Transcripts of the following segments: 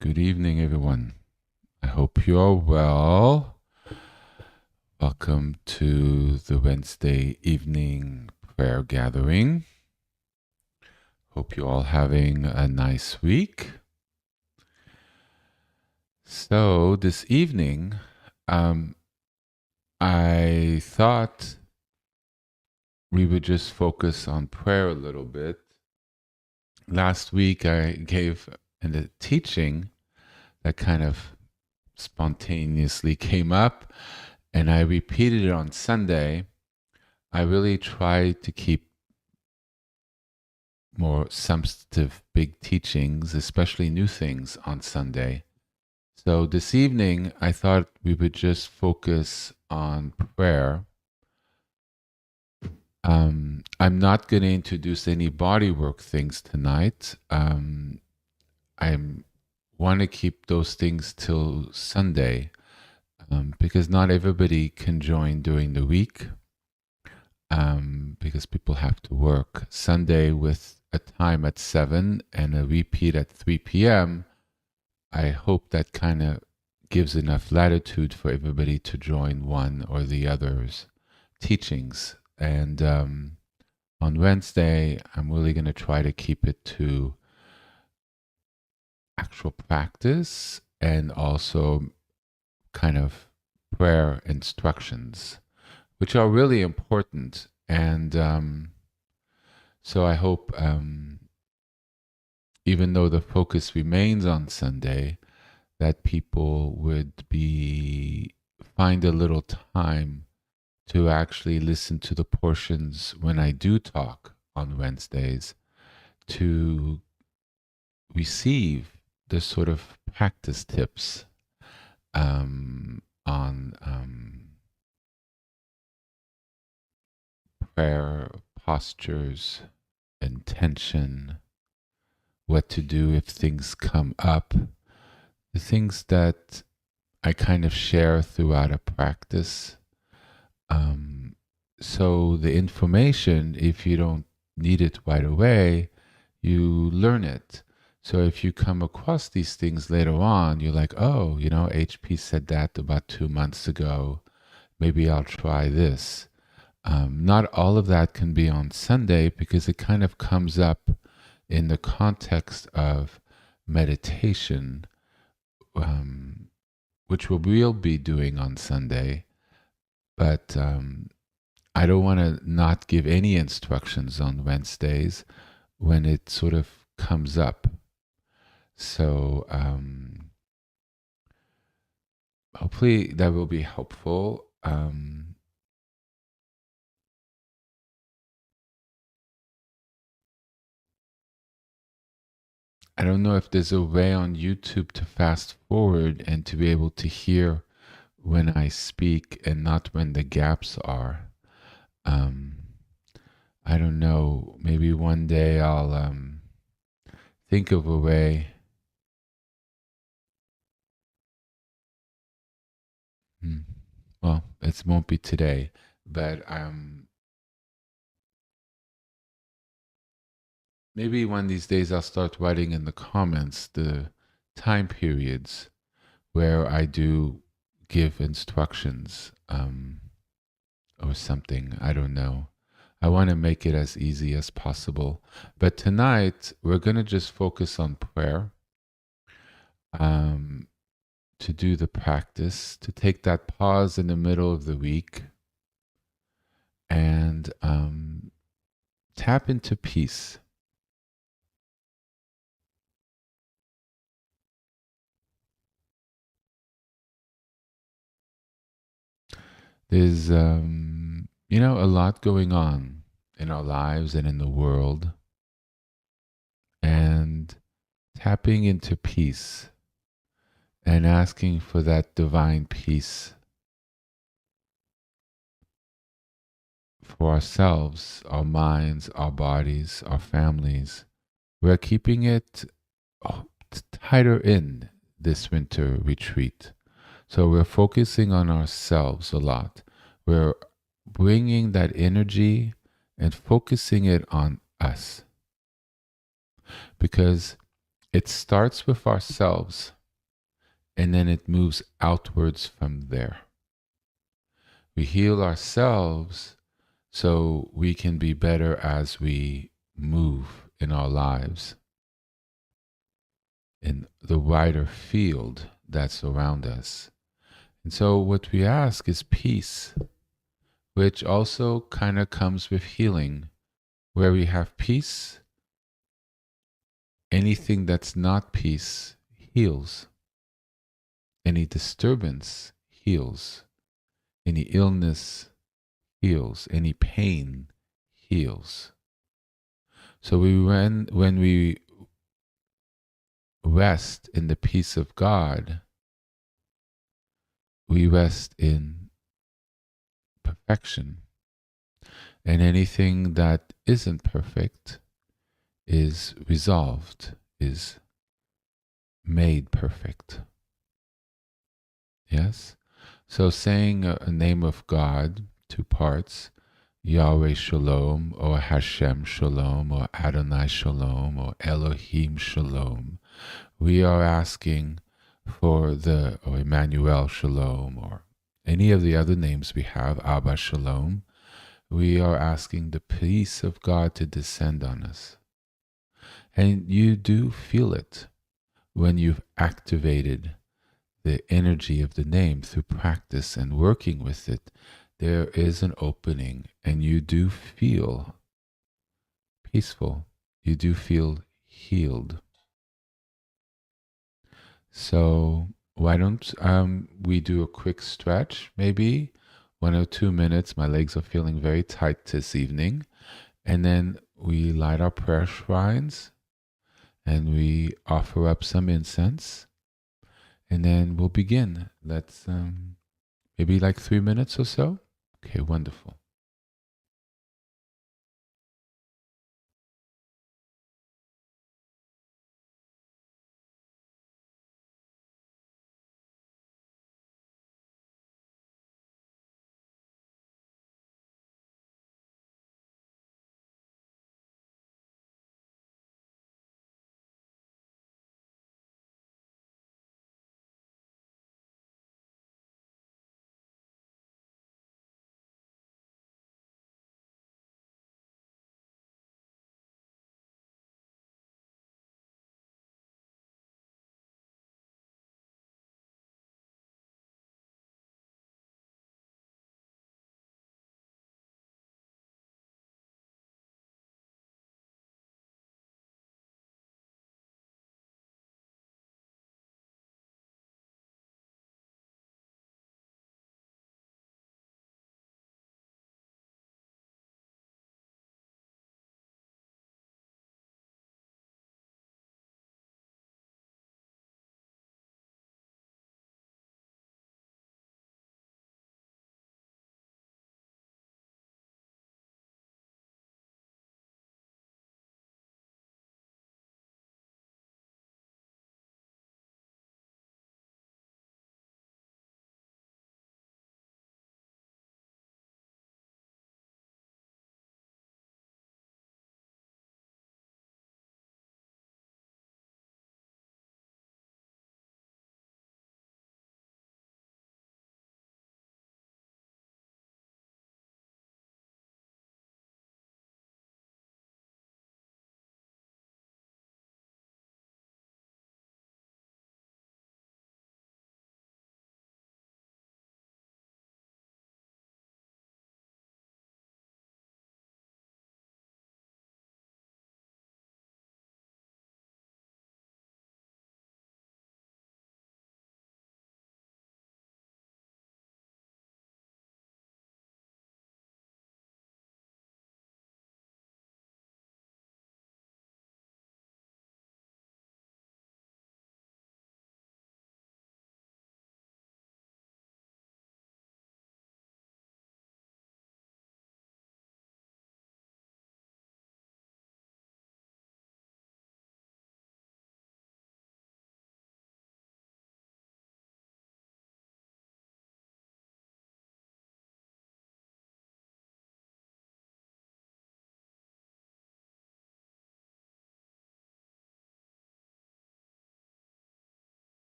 Good evening, everyone. I hope you are well. Welcome to the Wednesday evening prayer gathering. Hope you're all having a nice week. So, this evening, I thought we would just focus on prayer a little bit. Last week, I gave a teaching that kind of spontaneously came up, and I repeated it on Sunday. I really try to keep more substantive big teachings, especially new things, on Sunday. So this evening, I thought we would just focus on prayer. I'm not going to introduce any bodywork things tonight. I want to keep those things till Sunday because not everybody can join during the week. Because people have to work. Sunday with a time at 7 and a repeat at 3 p.m., I hope that kind of gives enough latitude for everybody to join one or the other's teachings. And on Wednesday, I'm really going to try to keep it to actual practice and also kind of prayer instructions, which are really important. And so I hope, even though the focus remains on Sunday, that people would find a little time to actually listen to the portions when I do talk on Wednesdays, to receive the sort of practice tips on prayer postures, intention, what to do if things come up, the things that I kind of share throughout a practice. So the information, if you don't need it right away, you learn it. So if you come across these things later on, you're like, oh, HP said that about 2 months ago. Maybe I'll try this. Not all of that can be on Sunday because it kind of comes up in the context of meditation, which we'll be doing on Sunday. But I don't want to not give any instructions on Wednesdays when it sort of comes up. So hopefully that will be helpful. I don't know if there's a way on YouTube to fast forward and to be able to hear when I speak and not when the gaps are. I don't know. Maybe one day I'll think of a way. Well, it won't be today, but maybe one of these days I'll start writing in the comments the time periods where I do give instructions or something. I don't know. I want to make it as easy as possible. But tonight, we're going to just focus on prayer, to do the practice, to take that pause in the middle of the week and tap into peace. There's, a lot going on in our lives and in the world. And tapping into peace and asking for that divine peace for ourselves, our minds, our bodies, our families. We're keeping it tighter in this winter retreat. So we're focusing on ourselves a lot. We're bringing that energy and focusing it on us. Because It starts with ourselves and then it moves outwards from there. We heal ourselves so we can be better as we move in our lives in the wider field that's around us. And so what we ask is peace, which also kind of comes with healing. Where we have peace, anything that's not peace heals. Any disturbance heals. Any illness heals. Any pain heals. So when we rest in the peace of God, we rest in perfection. And anything that isn't perfect is resolved, is made perfect. Yes? So saying a name of God, two parts, Yahweh Shalom, or Hashem Shalom, or Adonai Shalom, or Elohim Shalom, we are asking for or Emmanuel Shalom, or any of the other names we have, Abba Shalom, we are asking the peace of God to descend on us. And you do feel it when you've activated the energy of the name through practice and working with it. There is an opening and you do feel peaceful. You do feel healed. So why don't we do a quick stretch, maybe 1 or 2 minutes. My legs are feeling very tight this evening. And then we light our prayer shrines and we offer up some incense. And then we'll begin. Let's maybe like 3 minutes or so. Okay, wonderful.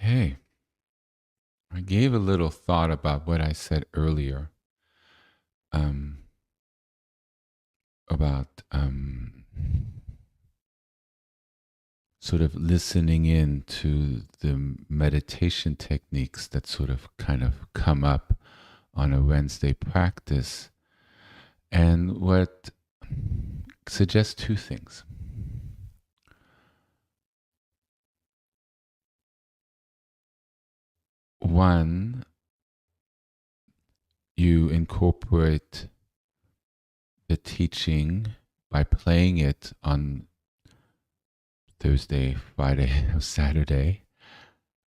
Okay. I gave a little thought about what I said earlier um, about sort of listening in to the meditation techniques that sort of kind of come up on a Wednesday practice. And what suggests two things. One, you incorporate the teaching by playing it on Thursday, Friday, or Saturday,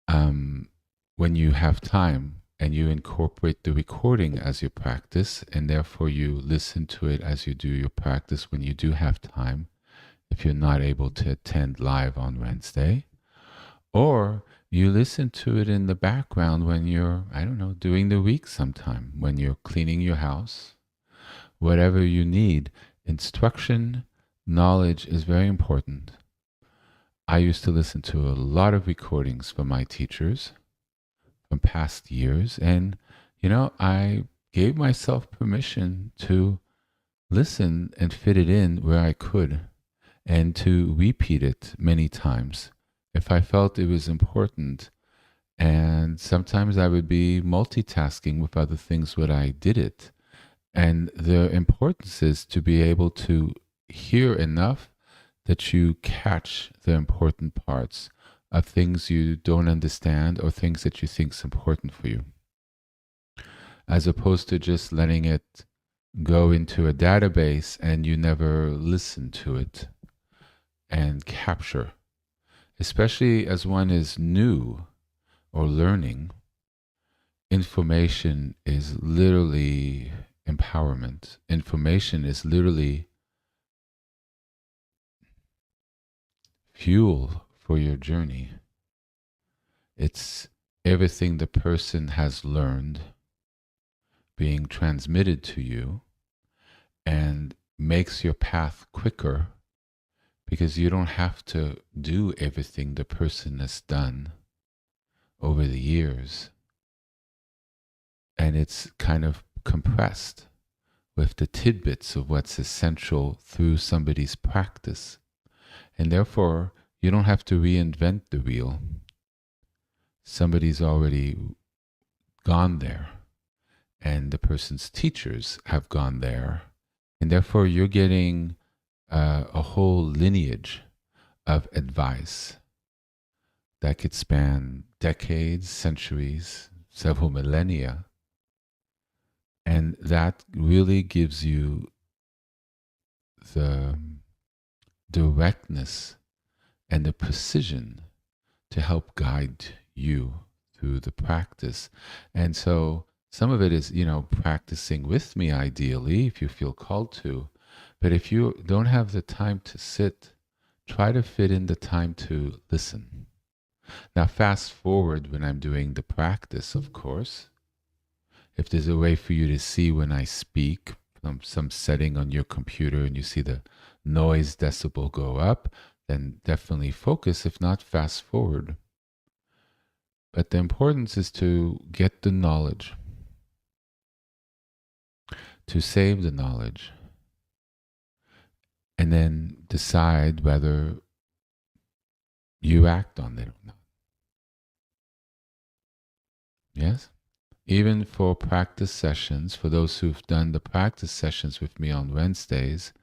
when you have time, and you incorporate the recording as your practice, and therefore you listen to it as you do your practice when you do have time, if you're not able to attend live on Wednesday. Or you listen to it in the background when you're, I don't know, doing the week sometime, when you're cleaning your house, whatever you need. Instruction, knowledge is very important. I used to listen to a lot of recordings from my teachers from past years, and, I gave myself permission to listen and fit it in where I could, and to repeat it many times if I felt it was important. And sometimes I would be multitasking with other things when I did it. And the importance is to be able to hear enough that you catch the important parts of things you don't understand or things that you think is important for you, as opposed to just letting it go into a database and you never listen to it and capture. Especially as one is new or learning, information is literally empowerment. Information is literally fuel for your journey. It's everything the person has learned being transmitted to you, and makes your path quicker, because you don't have to do everything the person has done over the years. And it's kind of compressed with the tidbits of what's essential through somebody's practice. And therefore, you don't have to reinvent the wheel. Somebody's already gone there, and the person's teachers have gone there. And therefore, you're getting a whole lineage of advice that could span decades, centuries, several millennia. And that really gives you the directness and the precision to help guide you through the practice. And so some of it is, practicing with me ideally, if you feel called to. But if you don't have the time to sit, try to fit in the time to listen. Now, fast forward when I'm doing the practice, of course. If there's a way for you to see when I speak from some setting on your computer and you see the noise decibel go up, then definitely focus. If not, fast forward. But the importance is to get the knowledge, to save the knowledge, and then decide whether you act on it or not. Yes? Even for practice sessions, for those who've done the practice sessions with me on Wednesdays,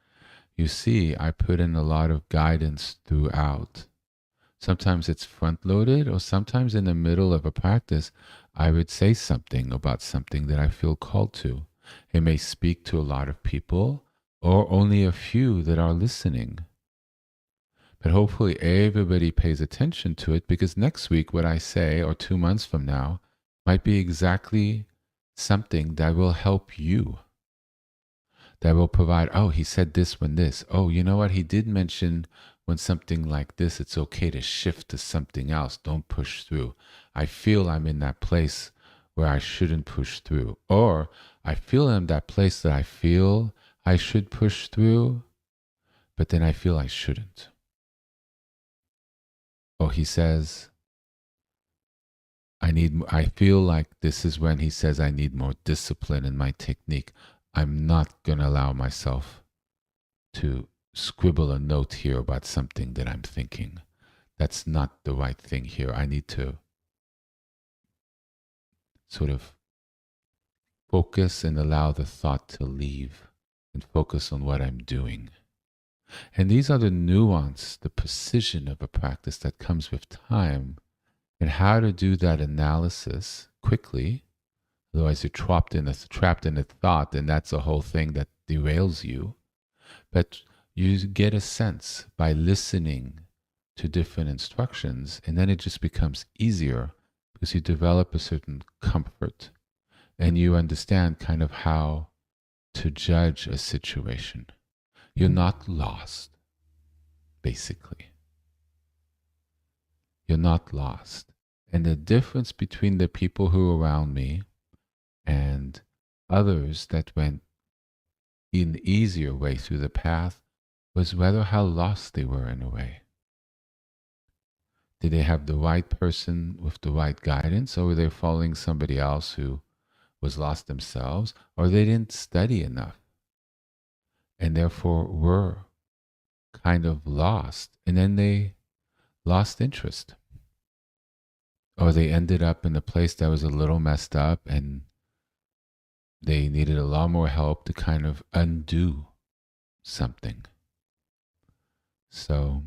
you see I put in a lot of guidance throughout. Sometimes it's front loaded, or sometimes in the middle of a practice, I would say something about something that I feel called to. It may speak to a lot of people, or only a few that are listening. But hopefully everybody pays attention to it, because next week what I say, or 2 months from now, might be exactly something that will help you. That will provide, oh, he said this when this. Oh, you know what? He did mention when something like this, it's okay to shift to something else. Don't push through. I feel I'm in that place where I shouldn't push through. Or I feel in that place that I feel I should push through, but then I feel I shouldn't. Or he says, I feel like this is when he says I need more discipline in my technique. I'm not going to allow myself to scribble a note here about something that I'm thinking. That's not the right thing here. I need to sort of focus and allow the thought to leave and focus on what I'm doing. And these are the nuance, the precision of a practice that comes with time, and how to do that analysis quickly. Otherwise, you're trapped in a thought, and that's a whole thing that derails you. But you get a sense by listening to different instructions, and then it just becomes easier because you develop a certain comfort and you understand kind of how to judge a situation. You're not lost, basically. You're not lost. And the difference between the people who were around me and others that went an easier way through the path was whether how lost they were in a way. Did they have the right person with the right guidance, or were they following somebody else who was lost themselves, or they didn't study enough and therefore were kind of lost, and then they lost interest, or they ended up in a place that was a little messed up and they needed a lot more help to kind of undo something. So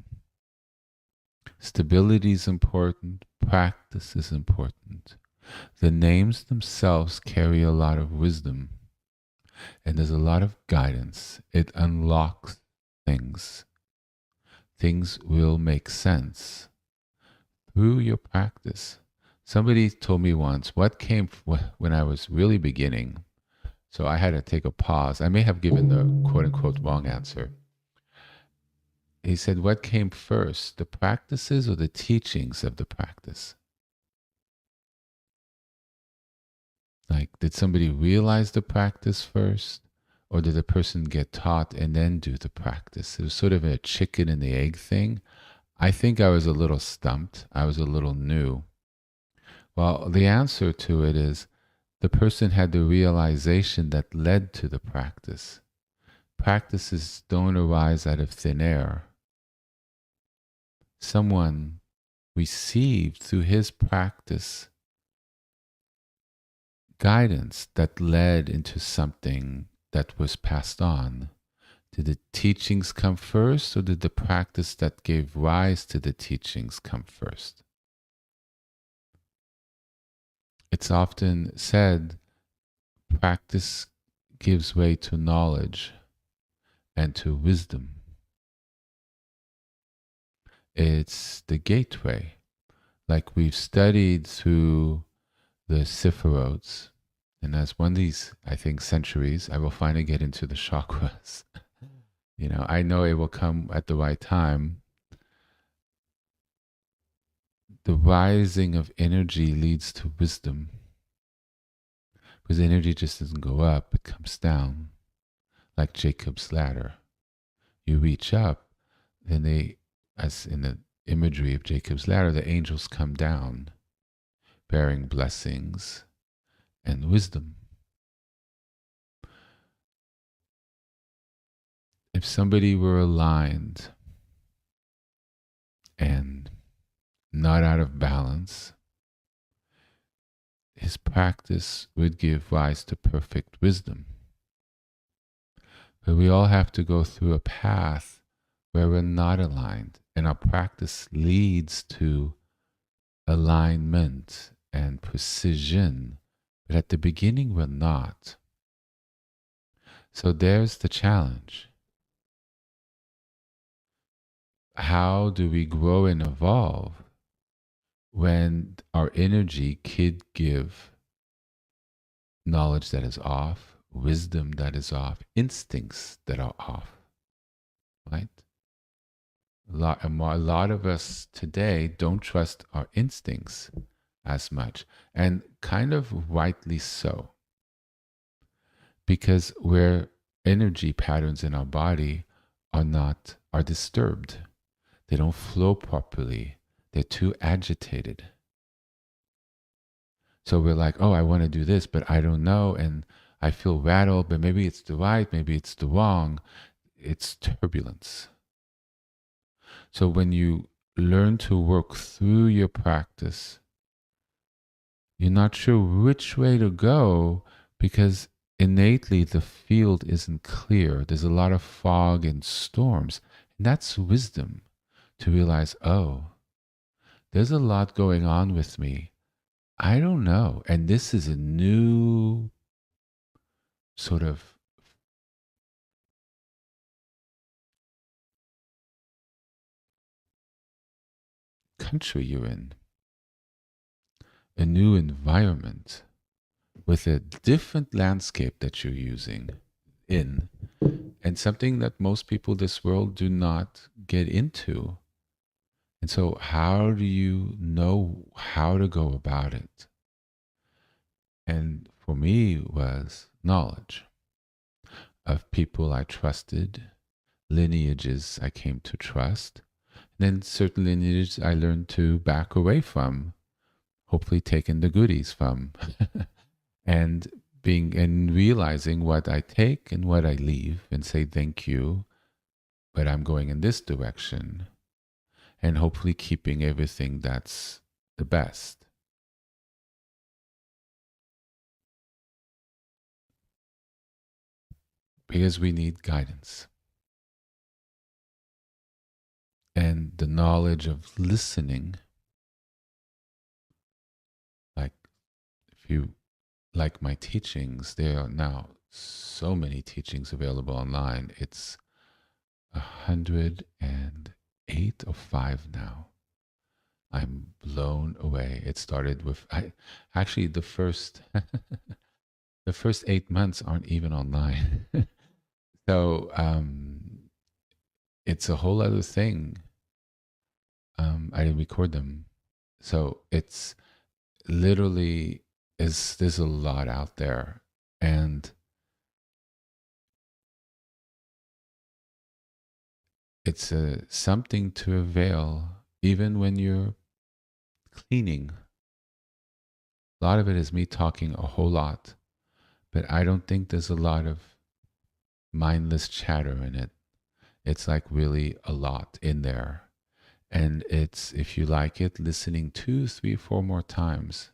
stability is important, practice is important. The names themselves carry a lot of wisdom, and there's a lot of guidance. It unlocks things. Things will make sense through your practice. Somebody told me once, what came when I was really beginning, so I had to take a pause. I may have given the quote-unquote wrong answer. He said, what came first, the practices or the teachings of the practice? Like, did somebody realize the practice first, or did the person get taught and then do the practice? It was sort of a chicken and the egg thing. I think I was a little stumped. I was a little new. Well, the answer to it is the person had the realization that led to the practice. Practices don't arise out of thin air. Someone received through his practice guidance that led into something that was passed on. Did the teachings come first, or did the practice that gave rise to the teachings come first? It's often said practice gives way to knowledge and to wisdom. It's the gateway. Like we've studied through the Sephirots, and as one of these, I think, centuries, I will finally get into the chakras. I know it will come at the right time. The rising of energy leads to wisdom, because energy just doesn't go up, it comes down, like Jacob's ladder. You reach up, then as in the imagery of Jacob's ladder, the angels come down, bearing blessings and wisdom. If somebody were aligned and not out of balance, his practice would give rise to perfect wisdom. But we all have to go through a path where we're not aligned, and our practice leads to alignment and precision, but at the beginning we're not. So there's the challenge. How do we grow and evolve when our energy could give knowledge that is off, wisdom that is off, instincts that are off, right? A lot of us today don't trust our instincts as much, and kind of rightly so, because where energy patterns in our body are disturbed. They don't flow properly. They're too agitated. So we're like, oh, I want to do this, but I don't know. And I feel rattled, but maybe it's the right, maybe it's the wrong. It's turbulence. So when you learn to work through your practice, you're not sure which way to go because innately the field isn't clear. There's a lot of fog and storms. And that's wisdom to realize, oh, there's a lot going on with me. I don't know. And this is a new sort of country you're in, a new environment with a different landscape that you're using in, and something that most people this world do not get into. And so, how do you know how to go about it? And for me, was knowledge of people I trusted, lineages I came to trust, then certain lineages I learned to back away from, hopefully taking the goodies from, and being and realizing what I take and what I leave and say thank you, but I'm going in this direction, and hopefully keeping everything that's the best. Because we need guidance. And the knowledge of listening, like if you like my teachings, there are now so many teachings available online. It's 108 or 5 now. I'm blown away. It started with actually the first the first 8 months aren't even online. So it's a whole other thing. I didn't record them, so it's literally is there's a lot out there, and it's something to avail even when you're cleaning. A lot of it is me talking a whole lot, but I don't think there's a lot of mindless chatter in it. It's like really a lot in there. And it's, if you like it, listening 2, 3, 4 more times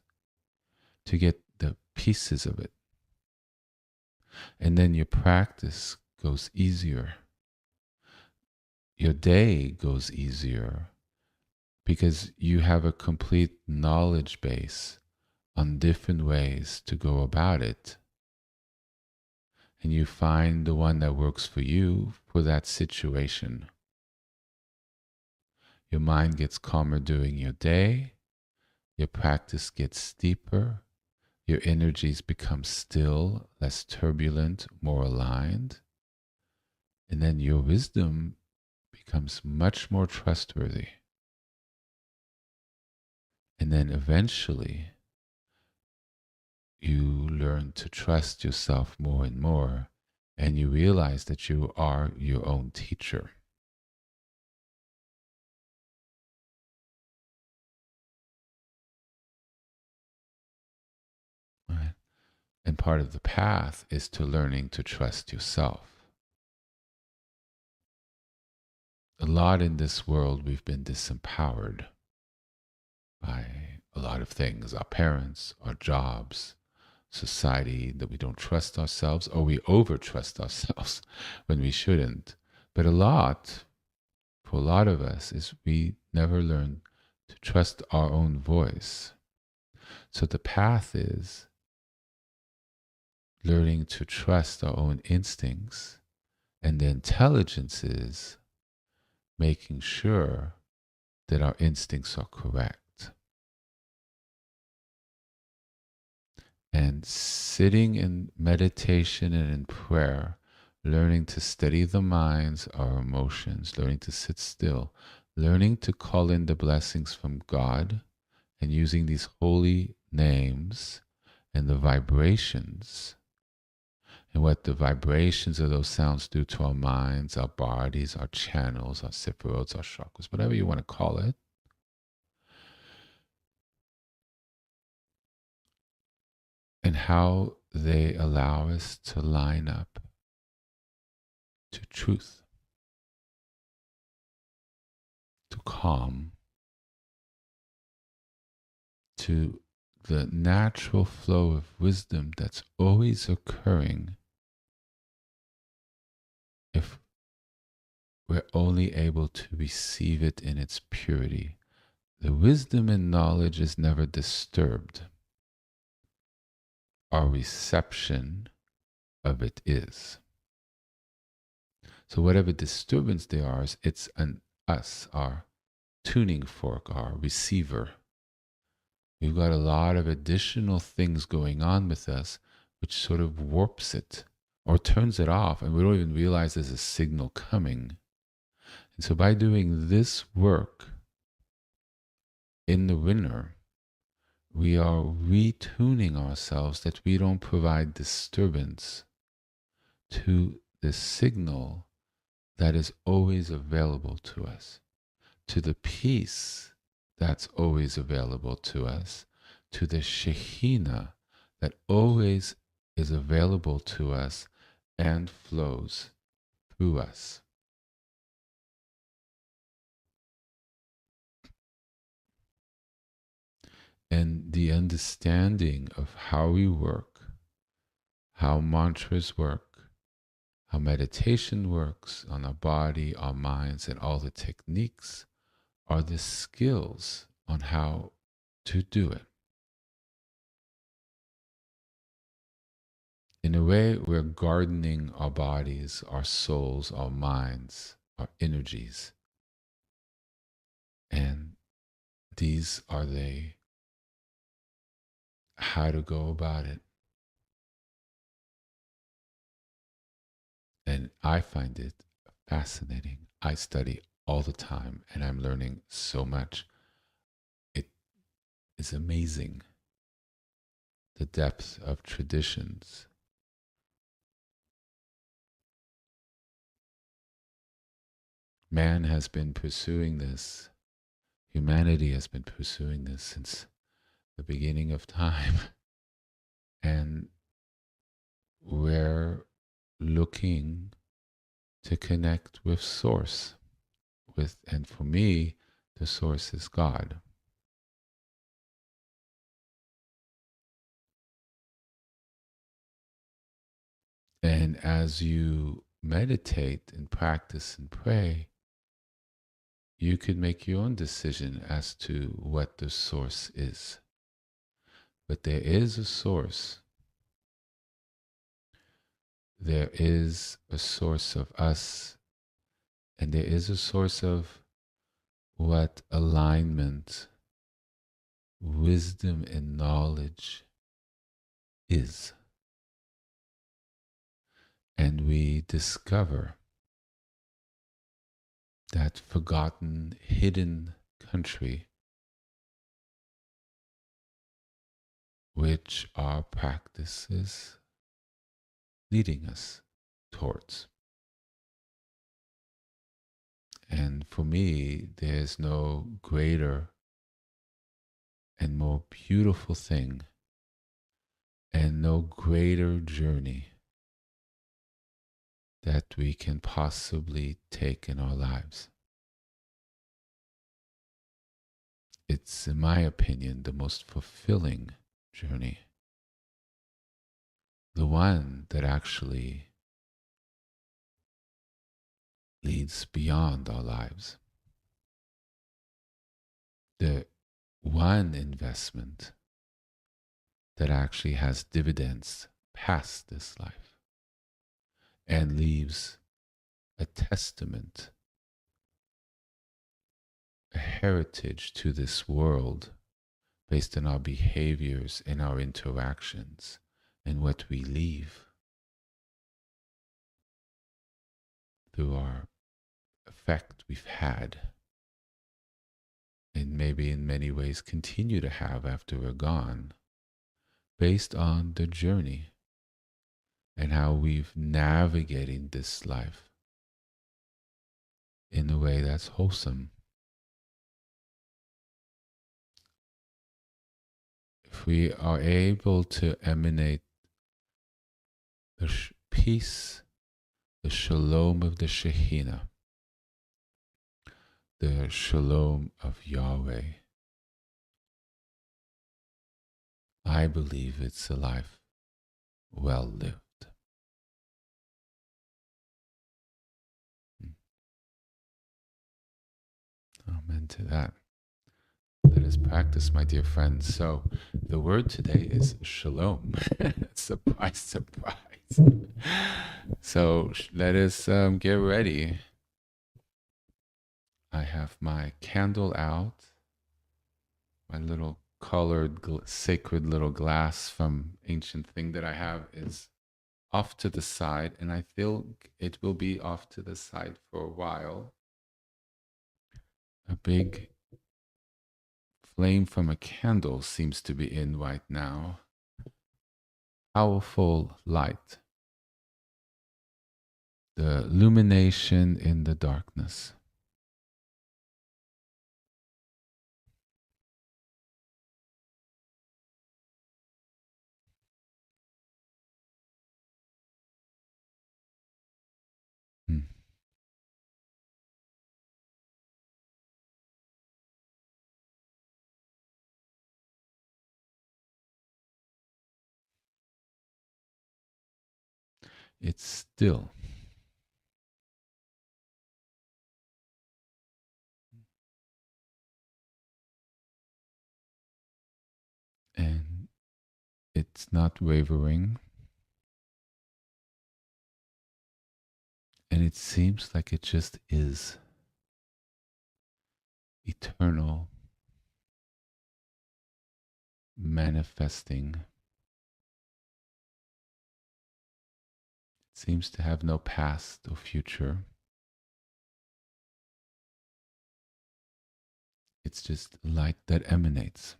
to get the pieces of it. And then your practice goes easier. Your day goes easier because you have a complete knowledge base on different ways to go about it. And you find the one that works for you for that situation. Your mind gets calmer during your day. Your practice gets deeper. Your energies become still, less turbulent, more aligned. And then your wisdom becomes much more trustworthy. And then eventually, you learn to trust yourself more and more. And you realize that you are your own teacher. Right? And part of the path is to learning to trust yourself. A lot in this world, we've been disempowered by a lot of things, our parents, our jobs, society, that we don't trust ourselves, or we over trust ourselves when we shouldn't. But for a lot of us, is we never learn to trust our own voice. So the path is learning to trust our own instincts, and the intelligence is making sure that our instincts are correct. And sitting in meditation and in prayer, learning to steady the minds, our emotions, learning to sit still, learning to call in the blessings from God, and using these holy names and the vibrations, and what the vibrations of those sounds do to our minds, our bodies, our channels, our sephirots, our chakras, whatever you want to call it. and how they allow us to line up to truth, to calm, to the natural flow of wisdom that's always occurring if we're only able to receive it in its purity. The wisdom and knowledge is never disturbed. Our reception of it is. So whatever disturbance there is, it's an us, our tuning fork, our receiver. We've got a lot of additional things going on with us, which sort of warps it or turns it off, and we don't even realize there's a signal coming. And so by doing this work in the winner, we are retuning ourselves that we don't provide disturbance to the signal that is always available to us, to the peace that's always available to us, to the Shekhinah that always is available to us and flows through us. And the understanding of how we work, how mantras work, how meditation works on our body, our minds, and all the techniques are the skills on how to do it. In a way, we're gardening our bodies, our souls, our minds, our energies. And these are the how to go about it. And I find it fascinating. I study all the time and I'm learning so much. It is amazing the depth of traditions. Man has been pursuing this. Humanity has been pursuing this since the beginning of time. And we're looking to connect with Source. And for me, the Source is God. And as you meditate and practice and pray, you could make your own decision as to what the source is. But there is a source. There is a source of us, and there is a source of what alignment, wisdom, and knowledge is. And we discover that forgotten, hidden country which our practices leading us towards. And for me, there's no greater and more beautiful thing and no greater journey that we can possibly take in our lives. It's, in my opinion, the most fulfilling journey. The one that actually leads beyond our lives. The one investment that actually has dividends past this life and leaves a testament, a heritage to this world based on our behaviors and our interactions and what we leave through our effect we've had and maybe in many ways continue to have after we're gone, based on the journey and how we've navigated this life in a way that's wholesome. if we are able to emanate the peace, the shalom of the Shekhinah, the shalom of Yahweh, I believe it's a life well lived. Amen to that. Let us practice, my dear friends. So, the word today is shalom. Surprise, surprise. So, let us get ready. I have my candle out, my little colored sacred little glass from ancient thing that I have is off to the side, and I think it will be off to the side for a while. A big flame from a candle seems to be in right now. Powerful light. The illumination in the darkness. Hmm. It's still. And it's not wavering. And it seems like it just is eternal, manifesting. It seems to have no past or future. It's just light that emanates.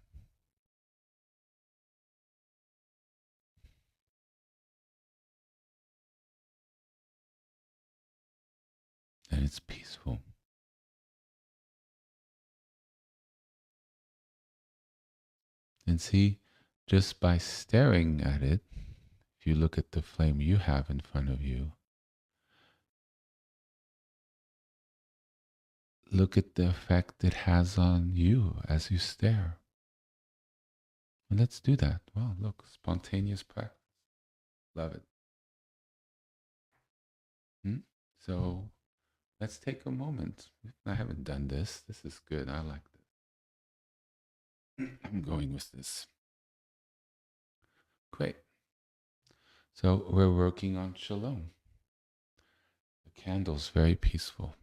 And it's peaceful. And see, just by staring at it, if you look at the flame you have in front of you, look at the effect it has on you as you stare. And let's do that. Wow, look, spontaneous practice. Love it. So let's take a moment. I haven't done this. This is good. I like this. I'm going with this. Great. So we're working on shalom. The candle's very peaceful.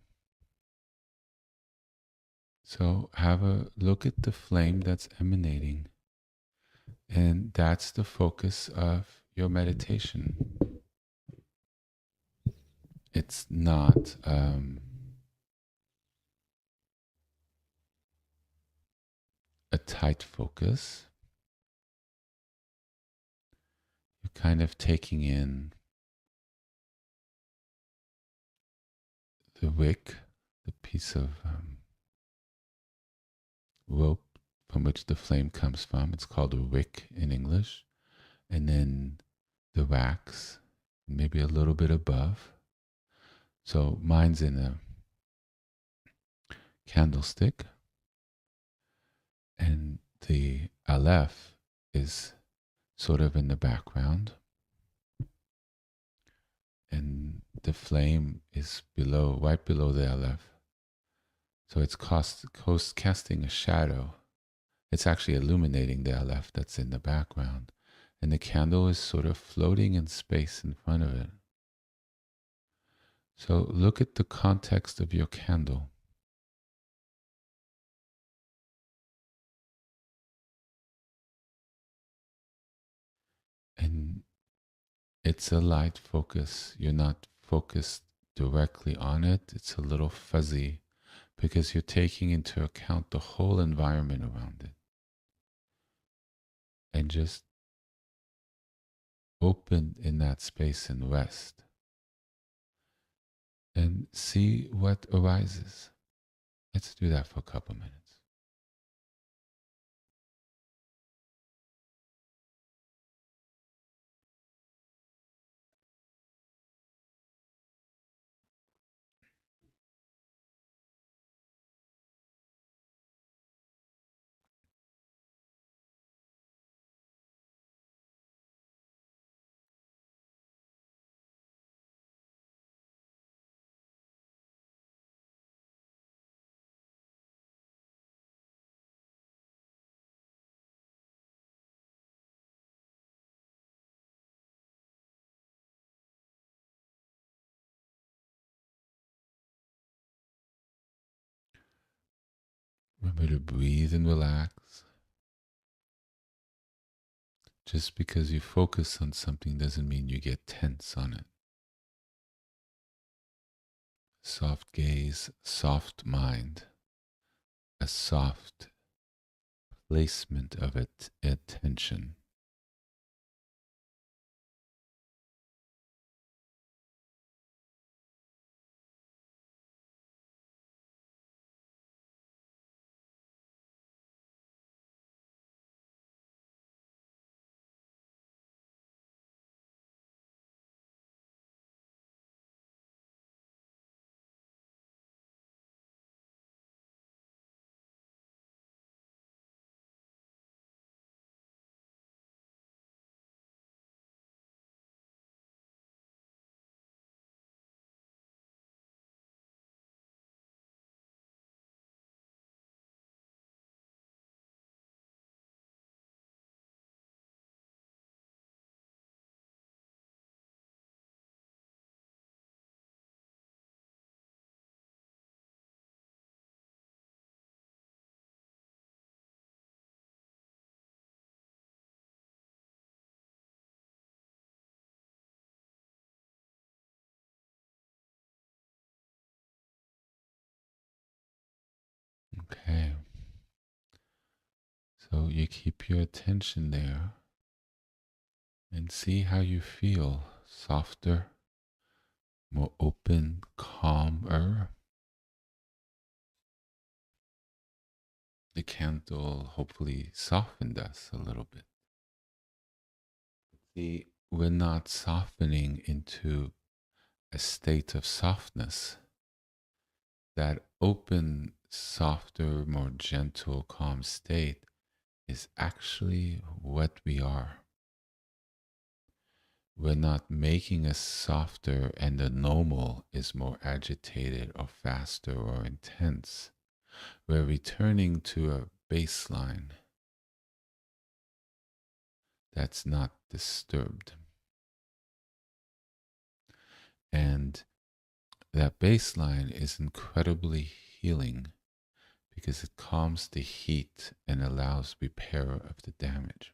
So have a look at the flame that's emanating. And that's the focus of your meditation. It's not a tight focus. You're kind of taking in the wick, the piece of rope from which the flame comes from. It's called a wick in English. And then the wax, maybe a little bit above. So mine's in a candlestick. And the aleph is sort of in the background. And the flame is below, right below the aleph. So it's casting a shadow. It's actually illuminating the aleph that's in the background. And the candle is sort of floating in space in front of it. So look at the context of your candle. And it's a light focus. You're not focused directly on it. It's a little fuzzy because you're taking into account the whole environment around it. And just open in that space and rest. And see what arises. Let's do that for a couple minutes. Remember to breathe and relax. Just because you focus on something doesn't mean you get tense on it. Soft gaze, soft mind, a soft placement of attention. Okay. So you keep your attention there and see how you feel. Softer, more open, calmer. The candle hopefully softened us a little bit. See, we're not softening into a state of softness. That open, softer, more gentle, calm state is actually what we are. We're not making us softer and the normal is more agitated or faster or intense. We're returning to a baseline that's not disturbed. And that baseline is incredibly healing because it calms the heat and allows repair of the damage.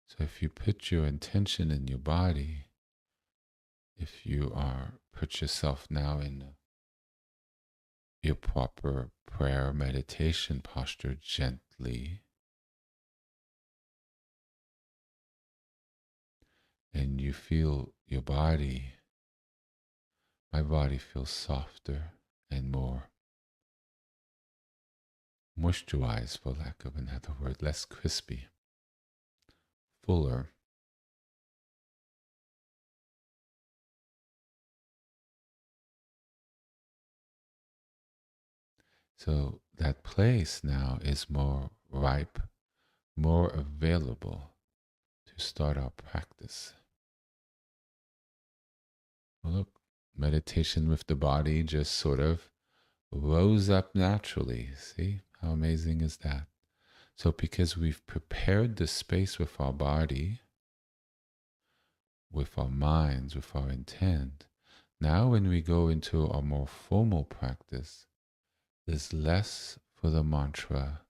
So if you put your intention in your body, if you are put yourself now in your proper prayer meditation posture gently, and you feel your body, my body feels softer and more moisturized, for lack of another word, less crispy, fuller. So that place now is more ripe, more available to start our practice. Well, look, meditation with the body just sort of rose up naturally. See, how amazing is that? So, because we've prepared the space with our body, with our minds, with our intent, now when we go into a more formal practice, there's less for the mantra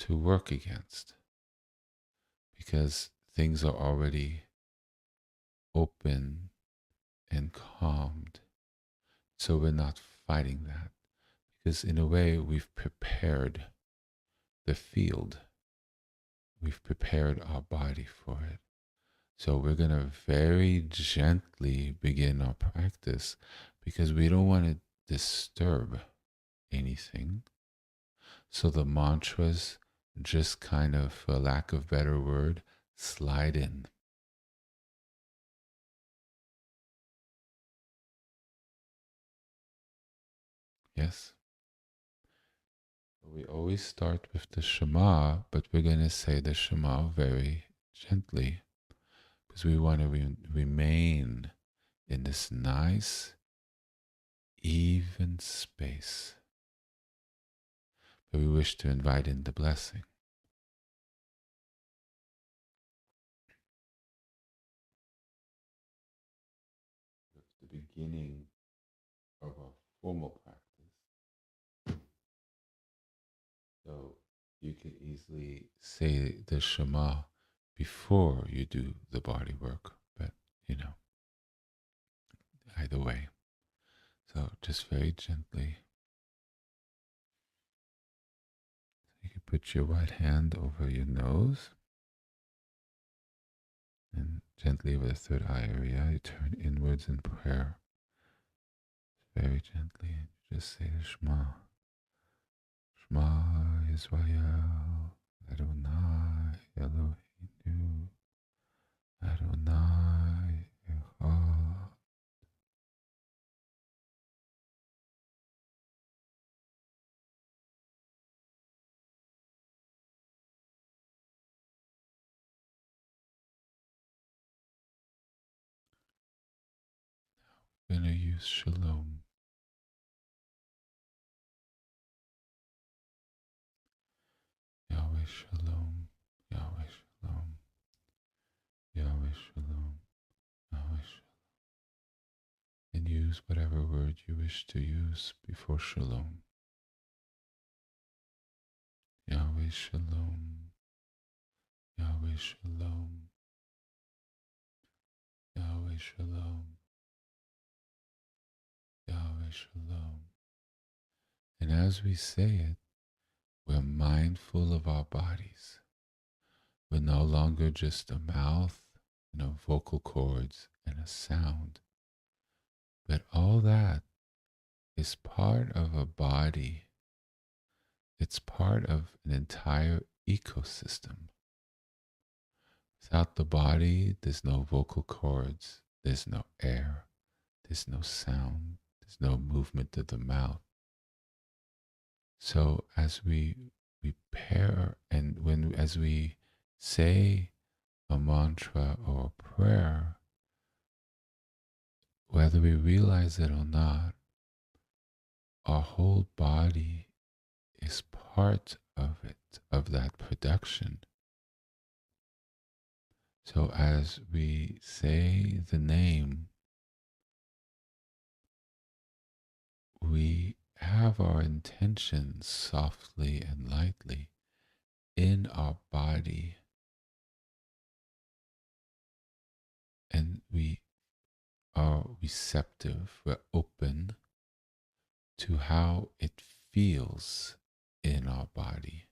to work against because things are already open and calmed. So we're not fighting that because, in a way, we've prepared the field, we've prepared our body for it. So we're going to very gently begin our practice because we don't want to disturb anything. So the mantras just kind of, for lack of better word, slide in. Yes? We always start with the Shema, but we're going to say the Shema very gently because we want to remain in this nice, even space. But we wish to invite in the blessing. beginning of a formal practice. So you could easily say the Shema before you do the body work, but either way. So just very gently, you can put your right hand over your nose and gently over the third eye area, you turn inwards in prayer. Very gently, and you just say the Shema. Shema Yisrael, Adonai Eloheinu, Adonai Echad. We're going to use Shalom. Yahweh Shalom, Yahweh Shalom, Yahweh Shalom, Yahweh Shalom. And use whatever word you wish to use before Shalom. Yahweh Shalom, Yahweh Shalom, Yahweh Shalom, Yahweh Shalom. And as we say it, we're mindful of our bodies. We're no longer just a mouth, vocal cords and a sound. But all that is part of a body. It's part of an entire ecosystem. Without the body, there's no vocal cords, there's no air, there's no sound, there's no movement of the mouth. So as we pair and as we say a mantra or a prayer, whether we realize it or not, our whole body is part of it, of that production. So as we say the name, we have our intentions softly and lightly in our body, and we are receptive, we're open to how it feels in our body.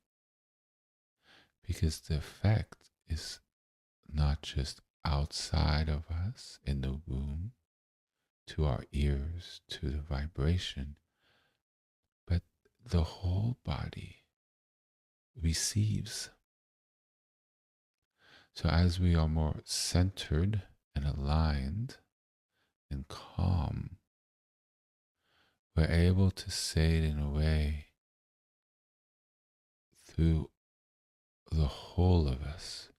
Because the effect is not just outside of us in the womb, to our ears, to the vibration, but the whole body receives. So as we are more centered and aligned and calm, we're able to say it in a way through the whole of us.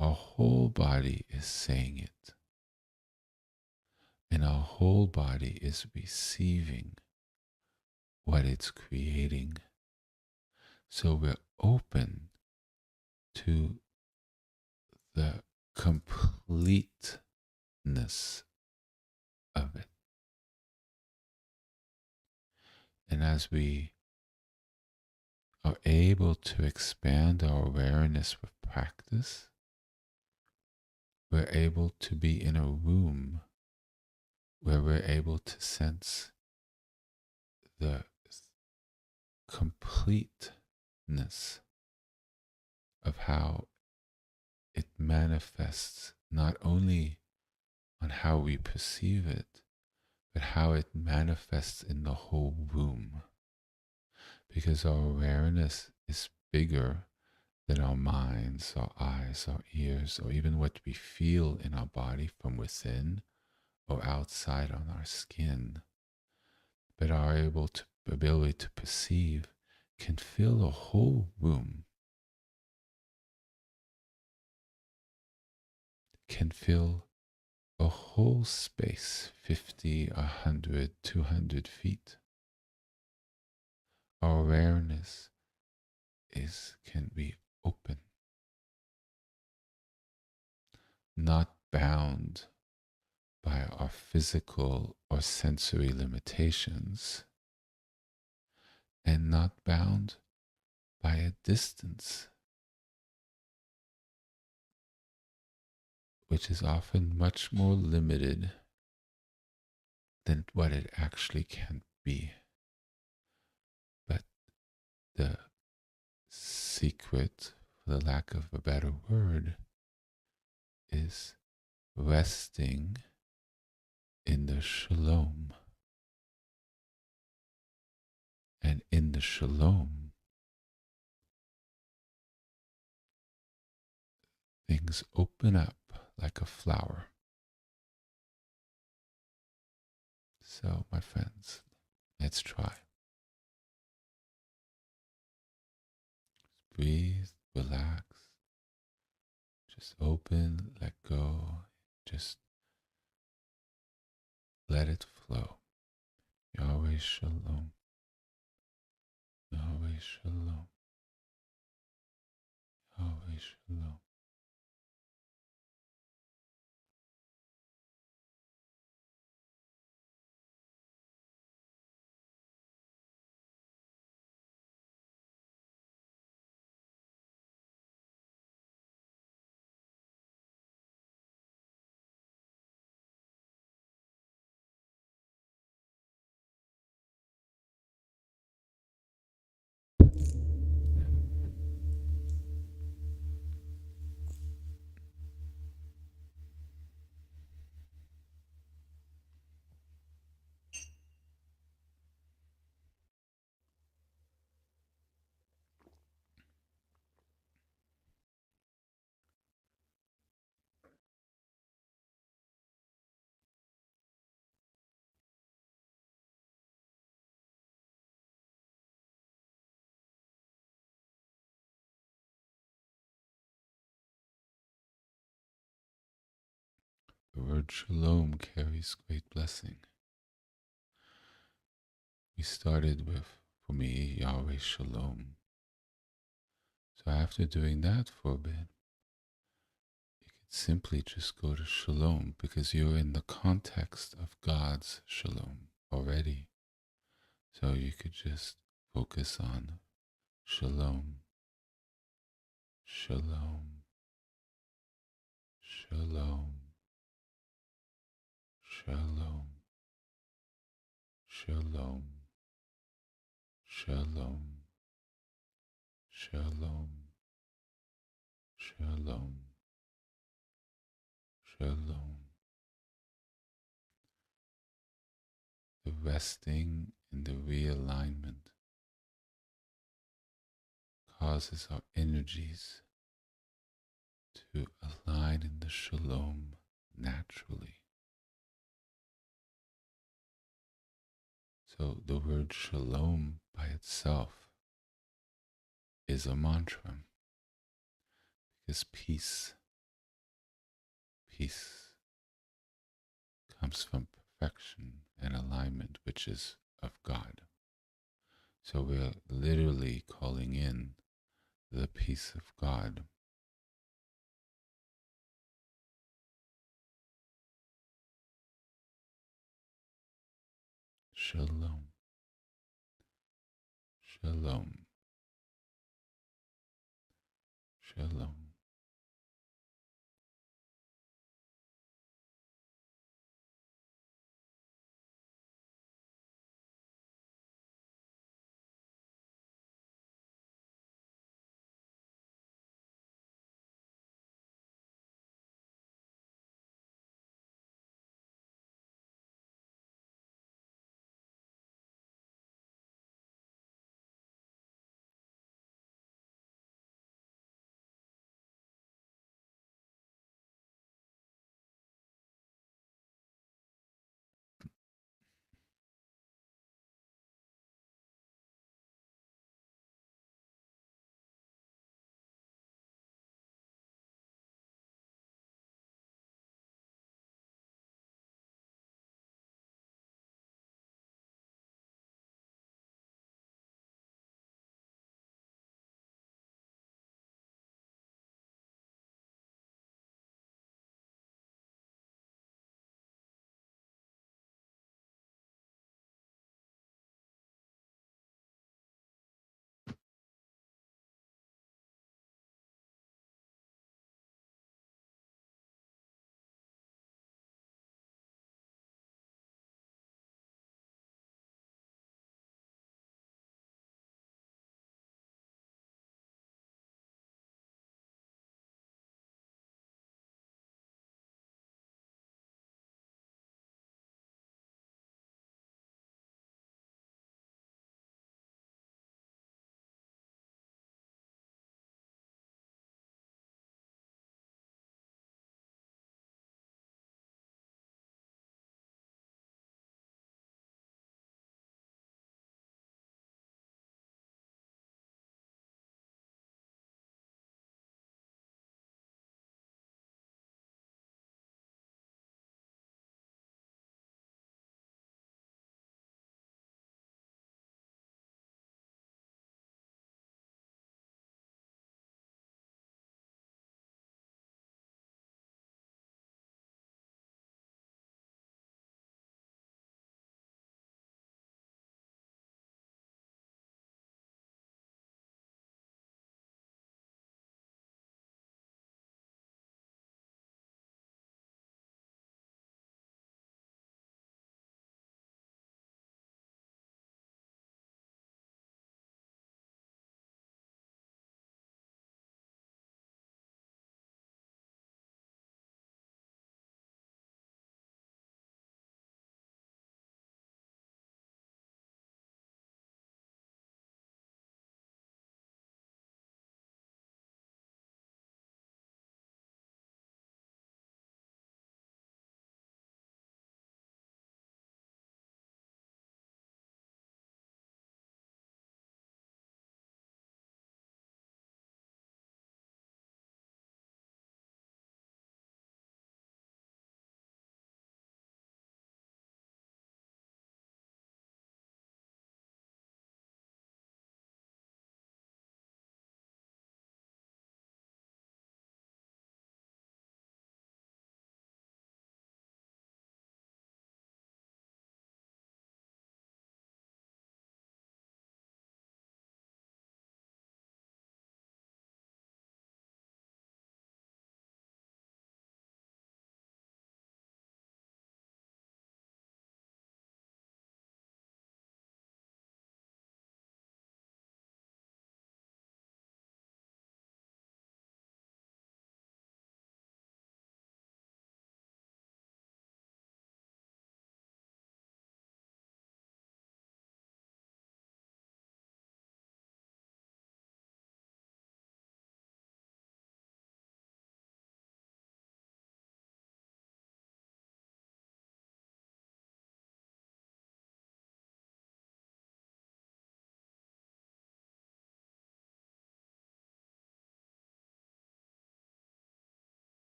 Our whole body is saying it. And our whole body is receiving what it's creating. So we're open to the completeness of it. And as we are able to expand our awareness with practice, we're able to be in a room where we're able to sense the completeness of how it manifests, not only on how we perceive it, but how it manifests in the whole room. Because our awareness is bigger than our minds, our eyes, our ears, or even what we feel in our body from within or outside on our skin. But our ability to perceive can fill a whole room, can fill a whole space, 50, 100, 200 feet. Our awareness can be open, not bound by our physical or sensory limitations and not bound by a distance, which is often much more limited than what it actually can be. But the secret, for the lack of a better word, is resting in the shalom. And in the shalom, things open up like a flower. So, my friends, let's try. Breathe, relax, just open, let go, just let it flow. Yahweh Shalom. Yahweh Shalom. Yahweh Shalom. The word shalom carries great blessing. We started with, for me, Yahweh Shalom. So after doing that for a bit, you could simply just go to shalom because you're in the context of God's shalom already. So you could just focus on shalom, shalom, shalom, shalom, shalom, shalom, shalom, shalom, shalom. The resting and the realignment causes our energies to align in the shalom naturally. So the word shalom by itself is a mantra because peace comes from perfection and alignment, which is of God. So we're literally calling in the peace of God. Shalom, shalom, shalom.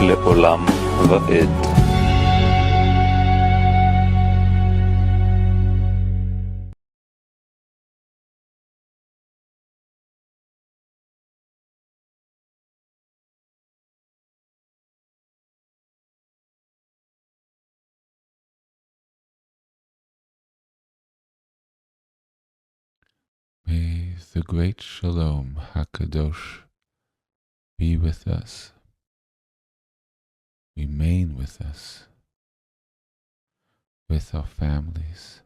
לעולם ועד. May the great Shalom HaKadosh be with us, remain with us, with our families,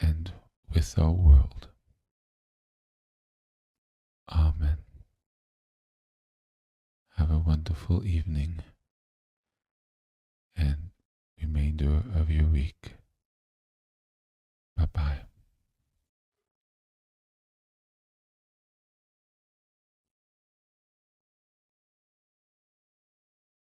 and with our world. Amen. Have a wonderful evening and remainder of your week. Bye-bye.